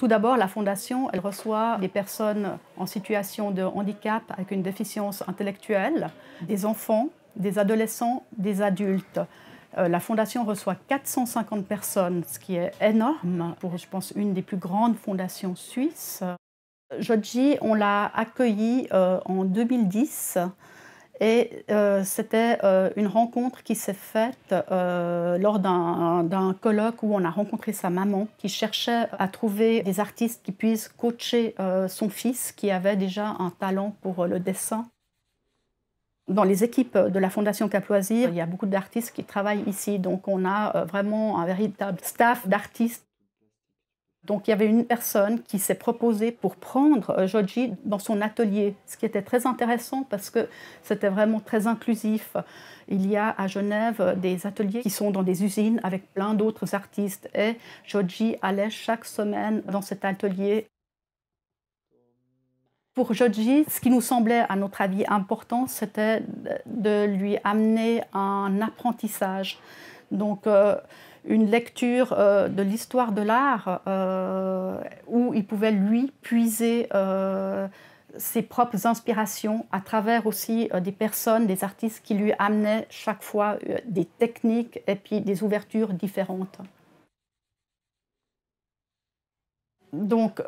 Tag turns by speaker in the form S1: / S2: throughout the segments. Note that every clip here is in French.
S1: Tout d'abord, la Fondation, elle reçoit des personnes en situation de handicap avec une déficience intellectuelle, des enfants, des adolescents, des adultes. La Fondation reçoit 450 personnes, ce qui est énorme pour, je pense, une des plus grandes fondations suisses. Jodji, on l'a accueilli en 2010 et c'était une rencontre qui s'est faite lors d'un colloque où on a rencontré sa maman qui cherchait à trouver des artistes qui puissent coacher son fils qui avait déjà un talent pour le dessin. Dans les équipes de la Fondation Cap Loisirs, il y a beaucoup d'artistes qui travaillent ici, donc on a vraiment un véritable staff d'artistes. Donc il y avait une personne qui s'est proposée pour prendre Jodji dans son atelier, ce qui était très intéressant parce que c'était vraiment très inclusif. Il y a à Genève des ateliers qui sont dans des usines avec plein d'autres artistes et Jodji allait chaque semaine dans cet atelier. Pour Jodji, ce qui nous semblait, à notre avis, important, c'était de lui amener un apprentissage. Donc, une lecture de l'histoire de l'art où il pouvait, lui, puiser ses propres inspirations à travers aussi des personnes, des artistes qui lui amenaient chaque fois des techniques et puis des ouvertures différentes. Donc,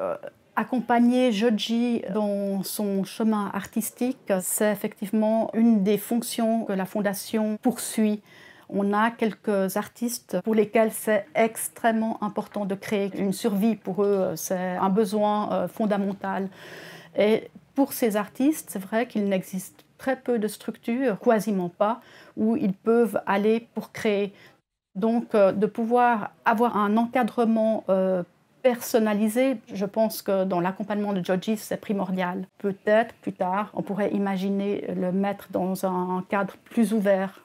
S1: accompagner Jodji dans son chemin artistique, c'est effectivement une des fonctions que la Fondation poursuit. On a quelques artistes pour lesquels c'est extrêmement important de créer une survie. Pour eux, c'est un besoin fondamental. Et pour ces artistes, c'est vrai qu'il n'existe très peu de structures, quasiment pas, où ils peuvent aller pour créer. Donc, de pouvoir avoir un encadrement personnalisé, je pense que dans l'accompagnement de Jodji, c'est primordial. Peut-être plus tard, on pourrait imaginer le mettre dans un cadre plus ouvert.